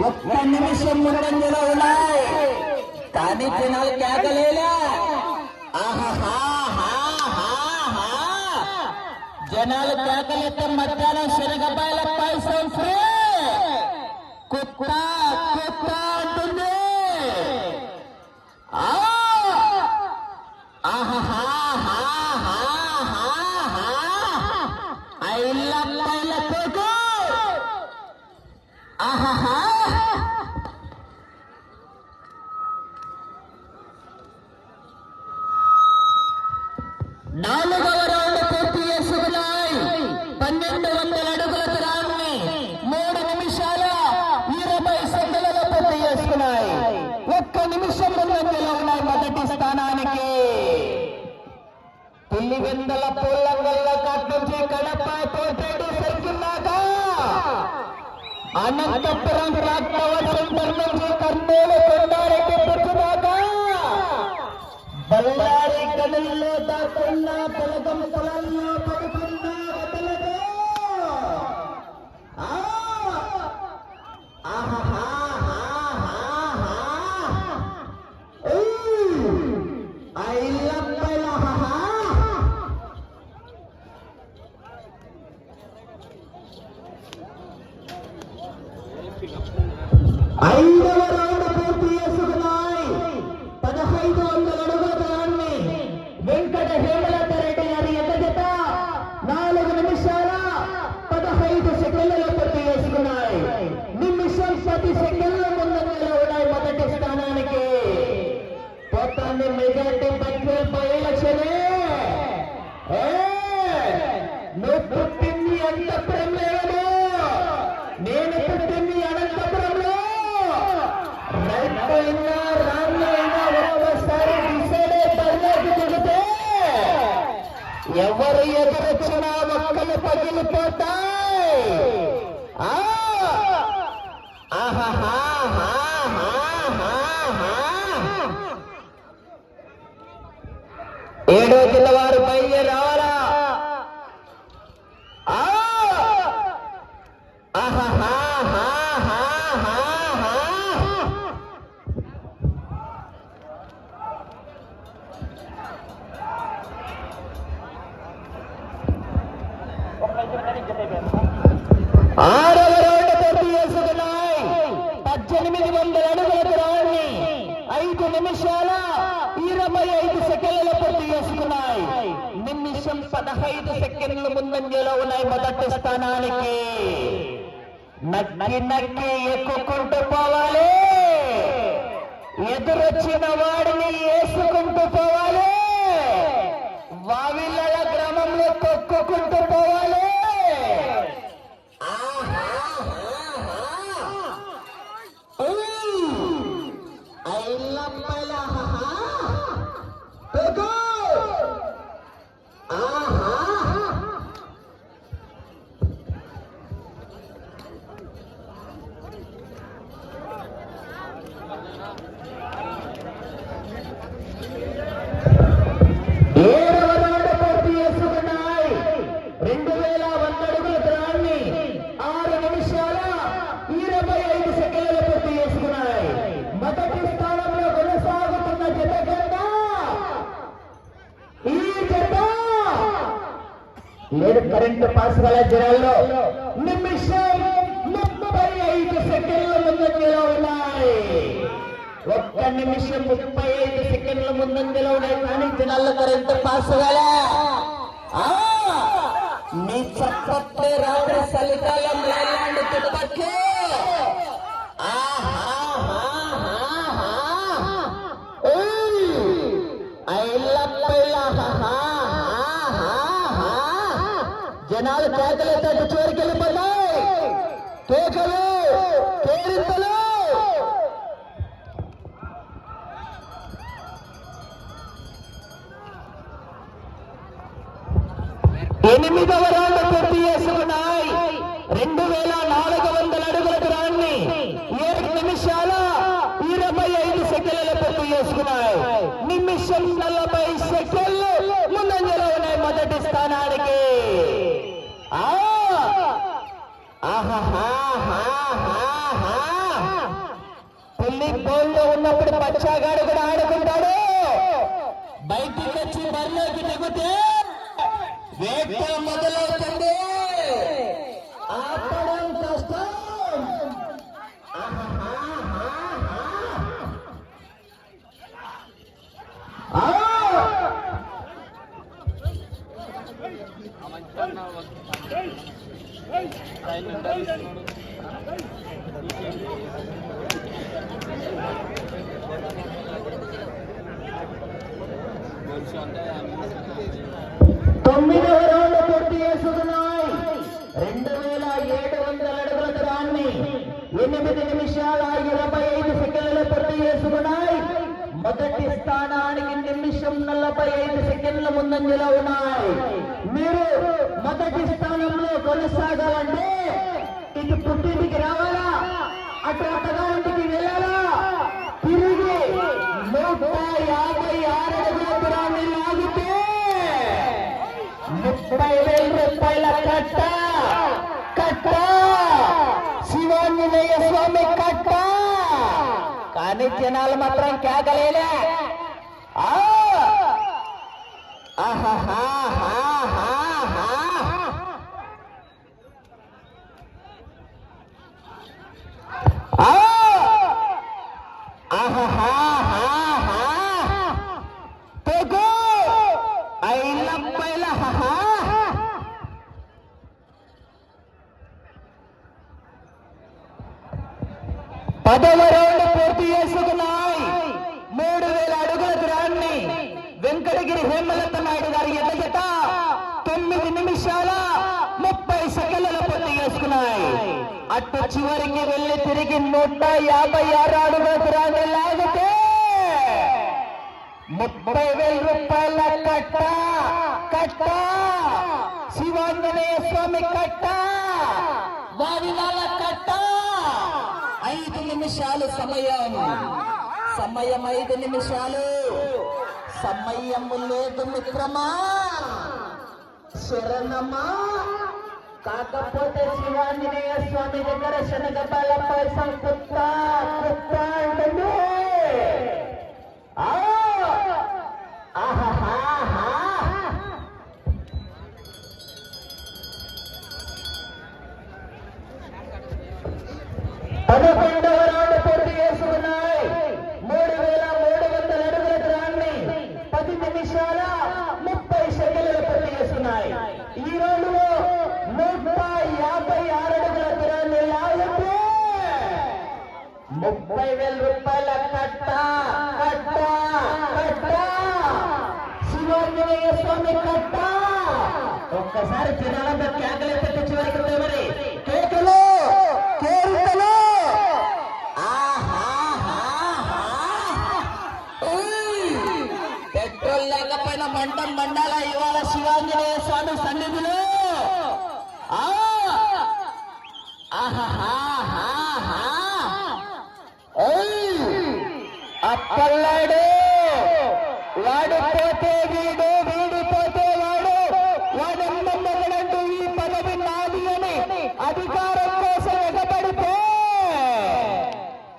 ఒక్క నిమిషం ముందంజలో ఉన్నాయి కానీ జనాలు కేకలేలా. జనాలు కేకలెత్తే మధ్యాహ్నం శనగబాయిల పాయసం ఫ్రీ కుక్క కుక్క అంటుంది. నాలుగవ రౌండ్ పూర్తి చేసుకున్నాయి. 1200 అడుగుల దూరాన్ని 3 నిమిషాల 20 సెకండ్లలో పూర్తి చేసుకున్నాయి. ఒక్క నిమిషం ముందంజలో ఉన్నాయి మొదటి స్థానానికి. పులివెందల పూలంగల్ల కాట్ నుంచి కడప కోటేడు సైకిల్ దాకా, అనంతపురం క్లాక్ టవర్ సెంటర్ నుంచి కర్నూలు కొండారెడ్డి పుట్టు దాకా, బళ్ళారి గనుల్లో దాక్కున్న పొలగం పొలంలో పడుకున్న వదలదు. ఐదవ రౌండ్ పూర్తి చేసుకున్నాయి. 1500 అడుగుల దూరాన్ని వెంకట హేమలత రెడ్డి గారి ఎదుట 4 నిమిషాల 15 సెకండ్లలో పూర్తి చేసుకున్నాయి. నిమిషం 10 సెకండ్ల ముందంజలో ఉన్నాయి మొదటి స్థానానికి. పోతాన్ని మెజార్టీ పై లక్షలే. నువ్వు పుట్టింది అనంతపురంలో, నేను పుట్టింది అనంతపురంలో. రైట్ అయినా రాంగ్ అయినా ఒక్కసారి డిసైడ్ అయి బరిలోకి దిగితే ఎవరు ఎదురొచ్చినా మొక్కలు పగిలిపోతాయి. ఏడో జిల్లా వారు బయలుదేరారా. ఆరవ రౌండ్ పూర్తి చేసుకున్నాయి. 1800 అడుగుల దూరాన్ని 5 నిమిషాల 25 సెకండ్లలో పూర్తి చేసుకున్నాయి. నిమిషం 15 సెకండ్ల ముందంజలో ఉన్నాయి మొదటి స్థానానికి. నక్కి నక్కి ఎక్కుకుంటూ పోవాలి. ఎదురొచ్చిన వాడిని వేసుకుంటూ పోవాలి. వావిళ్ళ గ్రామంలో తొక్కుకుంటూ పోవాలి. ఏడవ రౌండ్ పూర్తి చేసుకున్నాయి. 2100 అడుగుల దూరాన్ని 6 నిమిషాల 25 సెకండ్లలో పూర్తి చేసుకున్నాయి. మొదటి స్థానంలో కొనసాగుతున్న జత కన్నా ఈ జత లేదు కరెంట్ పాస్ గల జనాల్లో నిమిషం 35 సెకండ్ల ముందంజలో ఉన్నాయి. ఒక్క నిమిషం 35 సెకండ్ల ముందంజలో ఉన్నాయి కానీ జనాల్లో కరెంట్ పాస్ గల. నీ చప్పట్లే రాత్రి చలికాలం లేలాంటి తిప్పట్లే. జనాలు కేకలతో చివరికి వెళ్ళిపోతాయి. కేకలు కేరింతలు. ఎనిమిదవ రౌండ్ పూర్తి చేసుకున్నాయి. 2400 అడుగుల దూరాన్ని 7 నిమిషాల 25 సెకండ్లలో పూర్తి చేసుకున్నాయి. నిమిషం 40 సెకండ్లు ముందంజలో ఉన్నాయి మొదటి స్థానానికి. పెళ్లి బౌల్లో ఉన్నప్పుడు పచ్చాగాడు కూడా ఆడుకుంటాడు. బయటికి వచ్చి బరిలోకి దిగితే వేట మొదలవుతుంది. ఆపడం కష్టం. తొమ్మిదవ రౌండ్ పూర్తి చేసుకున్నాయి. 2700 అడుగుల దూరాన్ని 8 నిమిషాల 25 సెకండ్లు పూర్తి చేసుకున్నాయి. మొదటి స్థానానికి నిమిషం 45 సెకండ్ల ముందంజలో ఉన్నాయి. మీరు మొదటి స్థానంలో కొనసాగాలంటే ఇటు పుట్టింటికి రావాలా, అటు అత్తగారింటికి వెళ్ళాలా, తిరిగి 156 అడుగుల దూరాన్ని లాగితే 30,000 రూపాయల కట్ట శివాంజనేయ స్వామి కట్ట. కానీ జనాలు మాత్రం కేకలేలే. పదవ రౌండ్ పూర్తి చేసుకున్నాయి. 3000 అడుగుల దూరాన్ని వెంకటగిరి హేమలత నాయుడు గారి ఎదుట 9 నిమిషాల 30 సెకండ్లలో పూర్తి చేసుకున్నాయి. అటు చివరికి వెళ్లి తిరిగి 156 అడుగుల దూరాన్ని లాగితే 30,000 రూపాయల కట్ట శివాంజనేయ స్వామి కట్ట, వారినాల కట్ట. 5 నిమిషాలు సమయం 5 నిమిషాలు సమయము లేదు మిత్రమా, శరణమా. కాకపోతే శివాంజనేయ స్వామి దగ్గర శనగపాల పైసం కుత్త అంటుంది. పదకొండవ రౌండ్ పూర్తి చేసుకున్నాయి. 3300 అడుగుల దూరాన్ని 10 నిమిషాల 30 సెకండ్లు పూర్తి చేసుకున్నాయి. ఈ రౌండ్లో 156 అడుగుల దూరాన్ని లాగితే 30,000 రూపాయల కట్ట శివాంజనేయ స్వామి కట్ట. ఒక్కసారి జనాలంతా కేకలు ఎత్తి చివరికి మరి కేకలు కేరింతలు. పెట్రోల్ లేకపోయినా మండాల ఇవాళ శివాంజనేయ స్వామి సన్నిధిలో. అప్పల్లాడు వాడు పోతే వీడు, వీడిపోతే వాడెమ్మడంటూ ఈ పదవి నాది అని అధికారం కోసం ఎగబడితే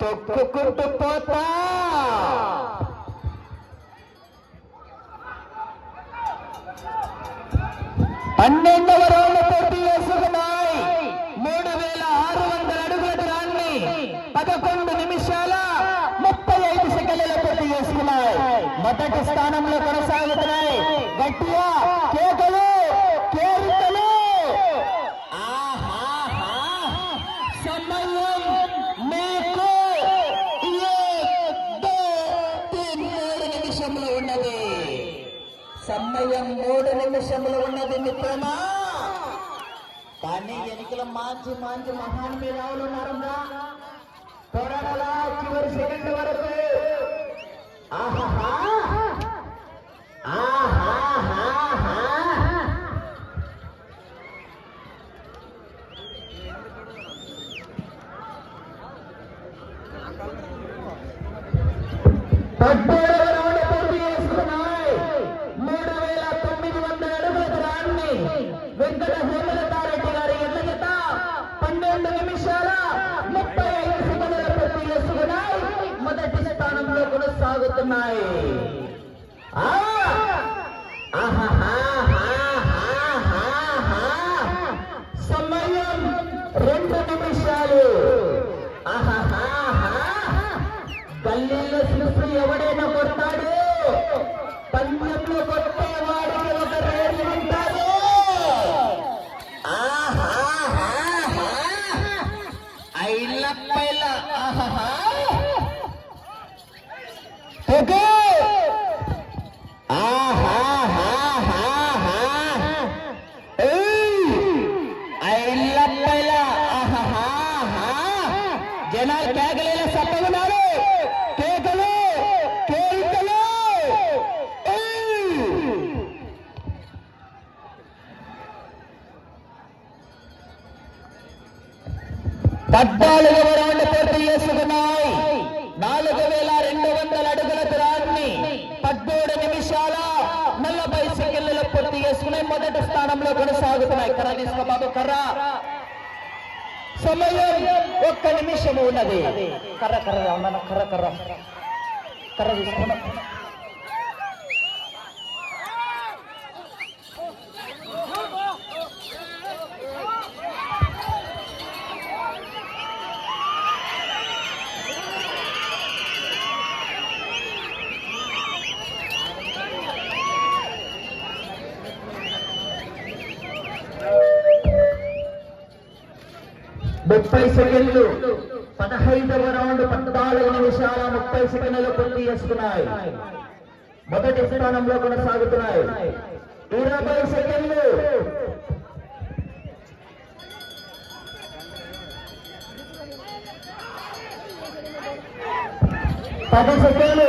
తొక్కుకుంటూ పోతా. పన్నెండవ రౌండ్ పూర్తి చేసుకున్నాయి. 3600 అడుగుల దూరాన్ని 11 నిమిషాల 35 సెకండ్లలో పూర్తి చేసుకున్నాయి. మొదటి స్థానంలో కొనసాగుతున్నాయి. గట్టిగా కేకలు కేరింతలు. సమయం మీకు 3 నిమిషంలో ఉన్నది. సమయం 3 నిమిషంలో ఉన్నది మిత్రమా. కానీ ఎన్నికల మంచి మహానుభావులు ఉన్నారన్నా. పోరాడాలా చివరి సెకండ్ వరకు. వెంకట హేమలతారెడ్డి గారి ఎడ్ల జత కొనసాగుతున్నాయి. సమయం 2 నిమిషాలు. గల్లీలో శిశు ఎవడైనా కొడతాడు, పంద్యంలో కొట్టేవాడికి ఒక రేటు ఉంటాడు. జనాలు కేకలేలా సత్తగున్నారు. కేకలు కేకలు. 14వ రౌండ్ పూర్తి చేసుకున్నాయి. 4200 అడుగుల దూరాన్ని 17 నిమిషాల 40 సెకండ్లలో పూర్తి చేసుకున్నాయి. మొదటి స్థానంలో కొనసాగుతున్నాయి. కర్ర తీసుకో బాబు, కర్ర. సమయం 1 నిమిషం ఉన్నది. కర్ర కర్ర అన్న, కర్ర కర్ర కర్ర తీసుకున్నా. ముప్పై సెకండ్లు 15వ రౌండ్ 14 నిమిషాల 30 సెకండ్లు పూర్తి చేసుకున్నాయి. మొదటి స్థానంలో కొనసాగుతున్నాయి. 20 సెకండ్లు. 10 సెకండ్లు.